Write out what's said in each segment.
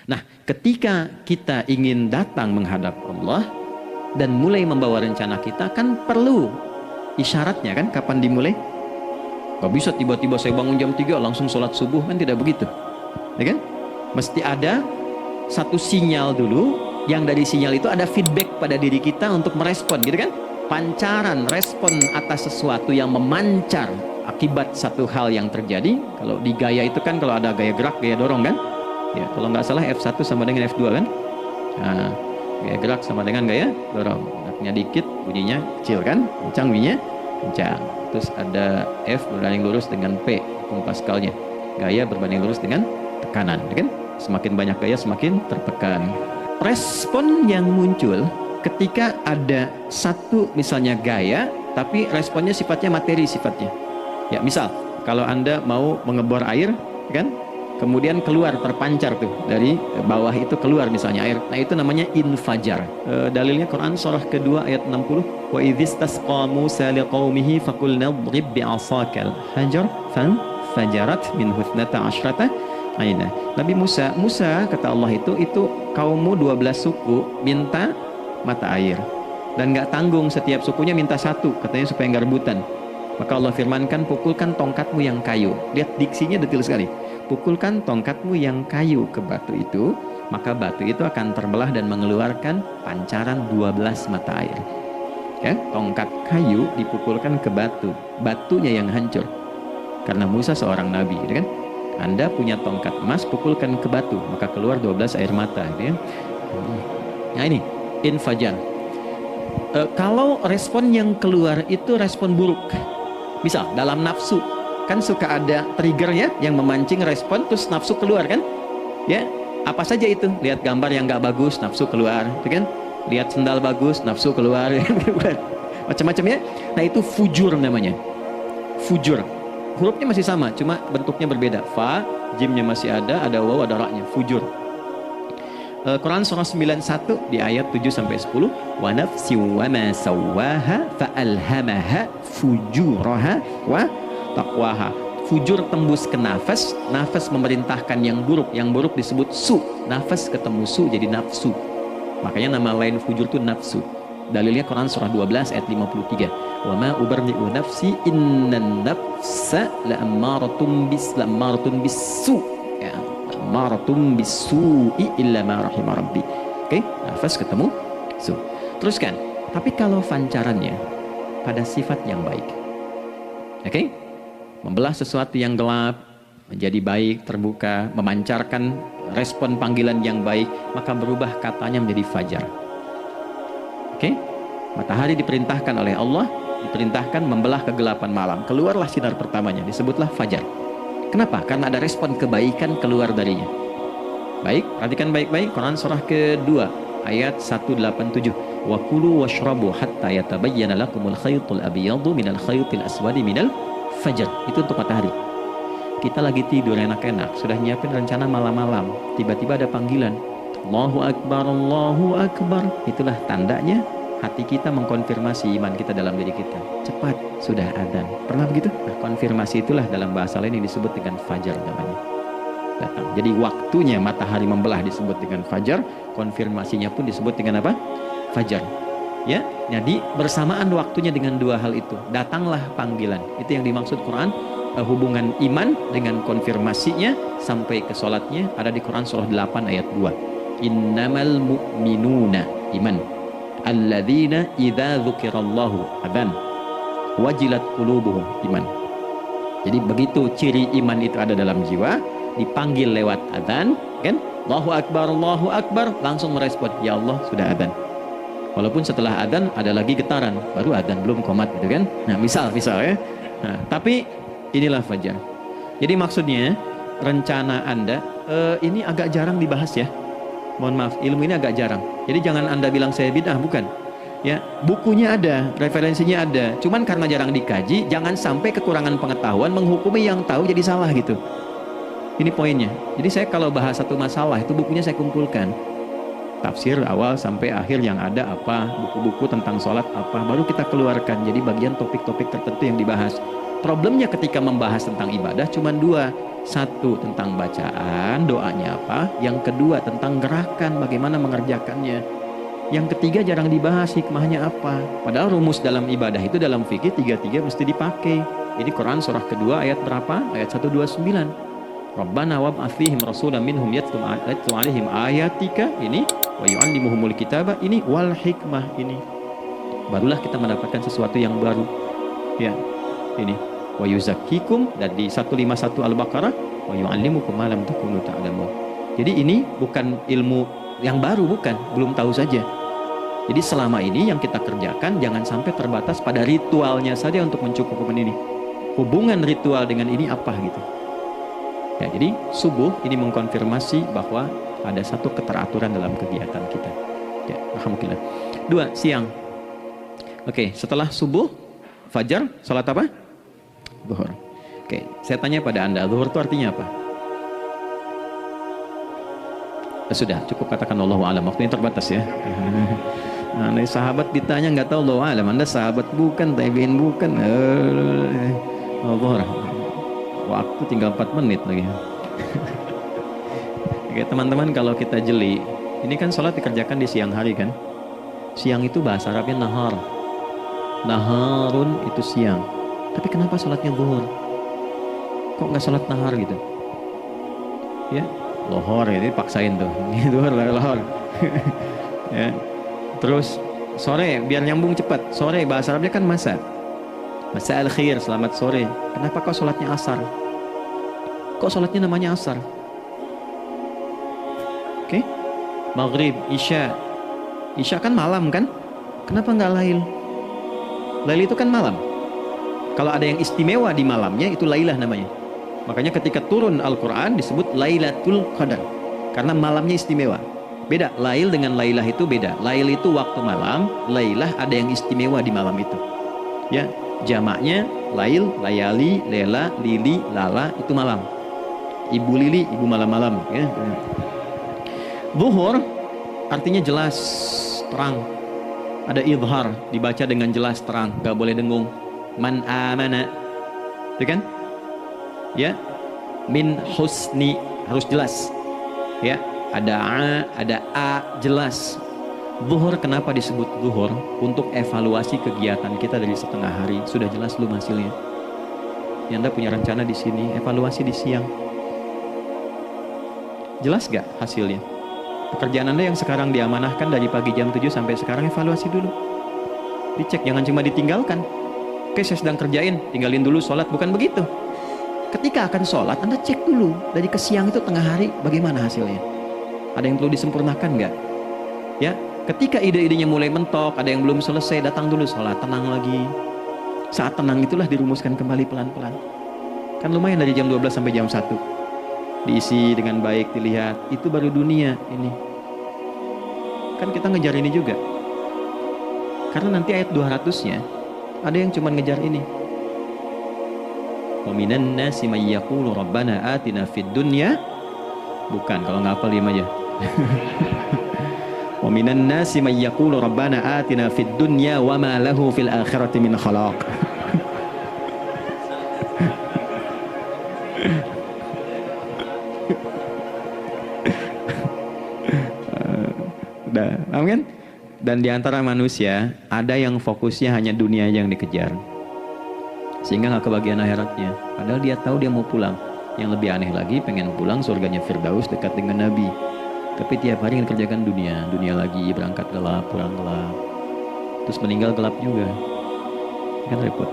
Nah, ketika kita ingin datang menghadap Allah dan mulai membawa rencana kita, kan perlu isyaratnya kan, kapan dimulai? Gak bisa tiba-tiba saya bangun jam 3 langsung sholat subuh, kan tidak begitu, ya kan? Mesti ada satu sinyal dulu, yang dari sinyal itu ada feedback pada diri kita untuk merespon, gitu kan? Pancaran respon atas sesuatu yang memancar akibat satu hal yang terjadi. Kalau di gaya itu kan, kalau ada gaya gerak, gaya dorong kan? Ya, kalau nggak salah F1 sama dengan F2 kan? Nah, gaya gerak sama dengan gaya dorong. Geraknya dikit, bunyinya kecil kan? Kencang bunyinya, kencang. Terus ada F berbanding lurus dengan P, hukum Pascalnya. Gaya berbanding lurus dengan tekanan, kan? Semakin banyak gaya, semakin tertekan. Respon yang muncul ketika ada satu misalnya gaya, tapi responnya sifatnya materi sifatnya. Ya, misal kalau Anda mau mengebor air, kan? Kemudian keluar, terpancar tuh dari bawah itu keluar misalnya air. Nah, itu namanya infajar. Dalilnya Quran surah kedua ayat 60. Wa idzistasqa Musa liqaumihi faqulna idrib bi'asakal hajar fanfajarat min huthnata asyrata aina. Nabi Musa kata Allah itu kaummu 12 suku minta mata air. Dan nggak tanggung, setiap sukunya minta satu, katanya supaya nggak rebutan. Maka Allah firmankan, pukulkan tongkatmu yang kayu. Lihat diksinya detil sekali. Pukulkan tongkatmu yang kayu ke batu itu, maka batu itu akan terbelah dan mengeluarkan pancaran 12 mata air. Ya, tongkat kayu dipukulkan ke batu, batunya yang hancur. Karena Musa seorang nabi, gitu kan? Anda punya tongkat emas, pukulkan ke batu, maka keluar 12 air mata, gitu ya. Nah, ini infajar. Kalau respon yang keluar itu respon buruk, misal dalam nafsu, kan suka ada trigger ya yang memancing respon, terus nafsu keluar kan? Ya, apa saja itu? Lihat gambar yang nggak bagus, nafsu keluar, kan? Lihat sendal bagus, nafsu keluar, macam-macam ya. Nah, itu fujur namanya. Fujur. Hurufnya masih sama, cuma bentuknya berbeda. Fa, jimnya masih ada waw, ada ra-nya. Fujur. Quran surah 91 di ayat 7 sampai 10. Wa nafsi wa ma sawwaha fa alhamaha fujuraha wa taqwaha. Fujur tembus ke nafas, nafas memerintahkan yang buruk disebut su. Nafas ketemu su jadi nafsu. Makanya nama lain fujur itu nafsu. Dalilnya Quran surah 12 ayat 53. Wa ma ubarri'u nafsi innan nafsa la'ammaratun bisu. Ya, la'ammaratun bisu'i illa ma rahima rabbi. Oke, nafas ketemu su. Teruskan. Tapi kalau pancarannya pada sifat yang baik. Oke? Membelah sesuatu yang gelap menjadi baik, terbuka, memancarkan respon panggilan yang baik, maka berubah katanya menjadi fajar. Oke? Matahari diperintahkan oleh Allah, diperintahkan membelah kegelapan malam. Keluarlah sinar pertamanya, disebutlah fajar. Kenapa? Karena ada respon kebaikan keluar darinya. Baik, perhatikan baik-baik Quran surah kedua ayat 187. Wa kulu washrabu hatta yatabayyana lakumul khaytul abyadu minal khaytil aswadi minal fajar. Itu untuk matahari. Kita lagi tidur enak-enak, sudah nyiapin rencana malam-malam, tiba-tiba ada panggilan, Allahu Akbar, Allahu Akbar. Itulah tandanya hati kita mengkonfirmasi iman kita dalam diri kita. Cepat, sudah adzan. Pernah begitu? Nah, konfirmasi itulah dalam bahasa lain yang disebut dengan fajar namanya. Datang. Jadi waktunya matahari membelah disebut dengan fajar, konfirmasinya pun disebut dengan apa? Fajar. Ya, jadi bersamaan waktunya dengan dua hal itu. Datanglah panggilan. Itu yang dimaksud Quran. Hubungan iman dengan konfirmasinya sampai ke sholatnya ada di Quran surah 8 ayat 2. Innamal mu'minuna iman alladzina idza dzukirallahu adzan wajilat qulubuhum iman. Jadi begitu ciri iman itu ada dalam jiwa, dipanggil lewat adzan, kan? Allahu Akbar, langsung merespon, ya Allah sudah adzan. Walaupun setelah adzan ada lagi getaran, baru adzan belum qomat gitu kan. Nah, misal ya. Nah, tapi inilah fajar. Jadi maksudnya rencana Anda ini agak jarang dibahas ya. Mohon maaf, ilmu ini agak jarang. Jadi jangan Anda bilang saya bid'ah, bukan. Ya, bukunya ada, referensinya ada. Cuman karena jarang dikaji, jangan sampai kekurangan pengetahuan menghukumi yang tahu jadi salah gitu. Ini poinnya. Jadi saya kalau bahas satu masalah itu bukunya saya kumpulkan. Tafsir awal sampai akhir yang ada apa, buku-buku tentang sholat apa, baru kita keluarkan. Jadi bagian topik-topik tertentu yang dibahas. Problemnya ketika membahas tentang ibadah cuma dua. Satu, tentang bacaan, doanya apa. Yang kedua, tentang gerakan, bagaimana mengerjakannya. Yang ketiga, jarang dibahas hikmahnya apa. Padahal rumus dalam ibadah itu, dalam fikih, tiga-tiga mesti dipakai. Ini Quran surah kedua ayat berapa? Ayat 129. Rabbana wab'ats fihim rasulan minhum yatlu 'alaihim ayatika, ini, wa yu'allimuhumul kitaba, ini, wal hikmah, ini. Barulah kita mendapatkan sesuatu yang baru. Ya, ini. Wa yuzakkikum, dan di 151 Al-Baqarah, wa yu'allimukum ma lam takunu ta'lamun. Jadi ini bukan ilmu yang baru, bukan, belum tahu saja. Jadi selama ini yang kita kerjakan jangan sampai terbatas pada ritualnya saja untuk mencukupkan ini. Hubungan ritual dengan ini apa gitu. Ya, jadi subuh ini mengkonfirmasi bahwa ada satu keteraturan dalam kegiatan kita. Ya, alhamdulillah. 2, siang. Oke, setelah subuh, fajar, salat apa? Zuhur. Oke, saya tanya pada Anda, zuhur itu artinya apa? Sudah, cukup katakan Allahu a'lam. Waktunya terbatas ya. Nah, sahabat ditanya nggak tahu Allahu a'lam. Anda sahabat bukan, tabi'in bukan. Zuhur. Waktu tinggal 4 menit lagi. Oke, teman-teman, kalau kita jeli, ini kan sholat dikerjakan di siang hari kan? Siang itu bahasa Arabnya nahar. Naharun itu siang. Tapi kenapa sholatnya zuhur? Kok nggak sholat nahar gitu? Ya, lohor, jadi paksain tuh. Zuhur, lohor. Ya. Terus sore, biar nyambung cepat. Sore bahasa Arabnya kan masa. Masa al-khir, selamat sore. Kenapa kok sholatnya asar? Kok sholatnya namanya asar? Oke, maghrib, isya. Isya kan malam kan? Kenapa nggak lail? Lail itu kan malam. Kalau ada yang istimewa di malamnya, itu lailah namanya. Makanya ketika turun Al-Quran disebut Lailatul Qadar, karena malamnya istimewa. Beda, lail dengan lailah itu beda. Lail itu waktu malam, lailah ada yang istimewa di malam itu. Ya, jamaknya lail, layali, lela, lili, lala, itu malam. Ibu lili, ibu malam-malam. Ya. Zuhur artinya jelas, terang. Ada idhar, dibaca dengan jelas, terang, gak boleh dengung. Man amana, itu kan? Ya, min husni, harus jelas. Ya, ada a, jelas. Zuhur kenapa disebut zuhur? Untuk evaluasi kegiatan kita dari setengah hari. Sudah jelas belum hasilnya? Ya, Anda punya rencana di sini, evaluasi di siang. Jelas gak hasilnya? Pekerjaan Anda yang sekarang diamanahkan dari pagi jam 7 sampai sekarang, evaluasi dulu. Dicek, jangan cuma ditinggalkan. Oke, saya sedang kerjain, tinggalin dulu sholat. Bukan begitu. Ketika akan sholat, Anda cek dulu. Dari ke siang itu tengah hari, bagaimana hasilnya? Ada yang perlu disempurnakan nggak? Ya, ketika ide-idenya mulai mentok, ada yang belum selesai, datang dulu sholat, tenang lagi. Saat tenang itulah dirumuskan kembali pelan-pelan. Kan lumayan dari jam 12 sampai jam 1. Diisi dengan baik, dilihat. Itu baru dunia ini. Kan kita ngejar ini juga. Karena nanti ayat 200-nya, ada yang cuma ngejar ini. Wa minan nasi may yaqulu rabbana atina fid dunya. Bukan, kalau nggak hafal diam aja. Wa minan nasi may yaqulu rabbana atina fid dunya wa ma lahu fil akhirati min khalaq. Amin. Dan di antara manusia ada yang fokusnya hanya dunia yang dikejar, sehingga nggak kebagian akhiratnya. Padahal dia tahu dia mau pulang. Yang lebih aneh lagi, pengen pulang surganya Firdaus dekat dengan Nabi. Tapi tiap hari yang kerjakan dunia lagi, berangkat gelap, pulang gelap, terus meninggal gelap juga. Kan repot.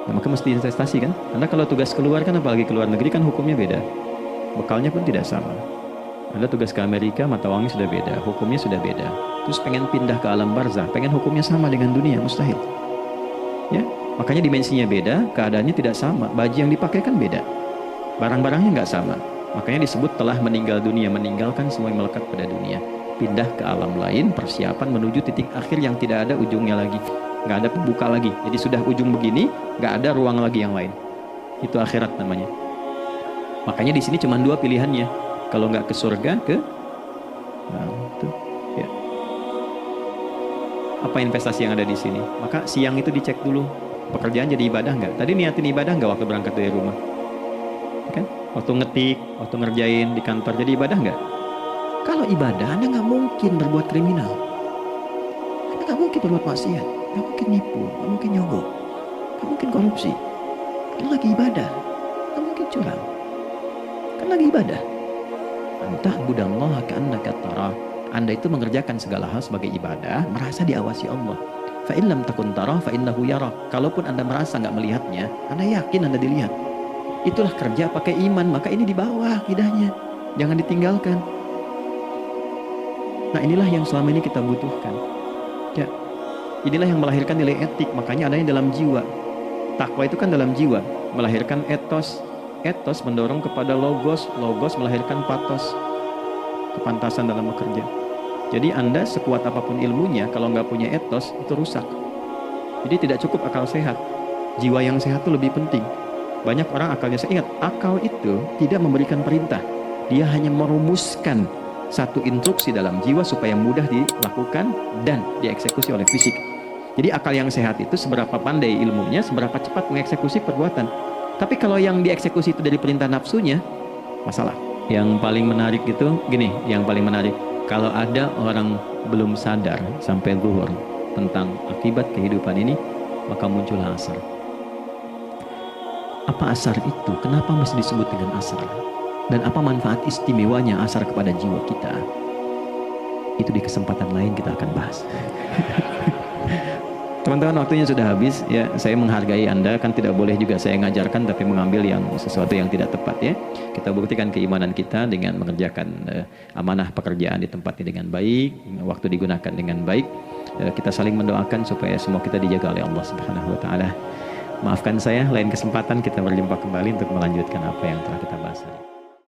Nah, maka mesti investasi kan. Anda kalau tugas keluar kan, apalagi keluar negeri kan hukumnya beda. Bekalnya pun tidak sama. Anda tugas ke Amerika, mata uangnya sudah beda, hukumnya sudah beda. Terus pengen pindah ke alam barzah, pengen hukumnya sama dengan dunia, mustahil. Ya, makanya dimensinya beda, keadaannya tidak sama, baju yang dipakai kan beda, barang-barangnya nggak sama. Makanya disebut telah meninggal dunia, meninggalkan semua yang melekat pada dunia, pindah ke alam lain, persiapan menuju titik akhir yang tidak ada ujungnya lagi, nggak ada pembuka lagi. Jadi sudah ujung begini, nggak ada ruang lagi yang lain. Itu akhirat namanya. Makanya di sini cuma 2 pilihannya. Kalau nggak ke surga, itu ya. Apa investasi yang ada di sini? Maka siang itu dicek dulu, pekerjaan jadi ibadah nggak? Tadi niatin ibadah nggak waktu berangkat dari rumah? Kan? waktu ngetik, waktu ngerjain di kantor, jadi ibadah nggak? Kalau ibadah, Anda nggak mungkin berbuat kriminal. Anda nggak mungkin berbuat maksiat, nggak mungkin nipu, nggak mungkin nyogok, nggak mungkin korupsi. Kan lagi ibadah, nggak mungkin curang. Kan lagi ibadah. Antah budallaha ka'annaka tarah. Anda itu mengerjakan segala hal sebagai ibadah, merasa diawasi Allah. Fa in lam takun tarah fa innahu yarak. Kalaupun Anda merasa nggak melihatnya, Anda yakin Anda dilihat. Itulah kerja pakai iman, maka ini di bawah akidahnya. Jangan ditinggalkan. Nah, inilah yang selama ini kita butuhkan. Ya, inilah yang melahirkan nilai etik, makanya adanya dalam jiwa. Takwa itu kan dalam jiwa, melahirkan etos. Etos mendorong kepada logos, logos melahirkan patos, kepantasan dalam bekerja. Jadi Anda sekuat apapun ilmunya, kalau nggak punya etos, itu rusak. Jadi tidak cukup akal sehat. Jiwa yang sehat itu lebih penting. Banyak orang akalnya sehat. Akal itu tidak memberikan perintah. Dia hanya merumuskan satu instruksi dalam jiwa supaya mudah dilakukan dan dieksekusi oleh fisik. Jadi akal yang sehat itu seberapa pandai ilmunya, seberapa cepat mengeksekusi perbuatan. Tapi kalau yang dieksekusi itu dari perintah nafsunya, masalah. Yang paling menarik itu gini, yang paling menarik, kalau ada orang belum sadar sampai zuhur tentang akibat kehidupan ini, maka muncullah asar. Apa asar itu? Kenapa mesti disebut dengan asar? Dan apa manfaat istimewanya asar kepada jiwa kita? Itu di kesempatan lain kita akan bahas. Teman-teman, waktunya sudah habis ya. Saya menghargai Anda, kan tidak boleh juga saya ngajarkan tapi mengambil yang sesuatu yang tidak tepat ya. Kita buktikan keimanan kita dengan mengerjakan amanah pekerjaan di tempatnya dengan baik, waktu digunakan dengan baik. Kita saling mendoakan supaya semua kita dijaga oleh Allah Subhanahu wa taala. Maafkan saya, lain kesempatan kita berjumpa kembali untuk melanjutkan apa yang telah kita bahas.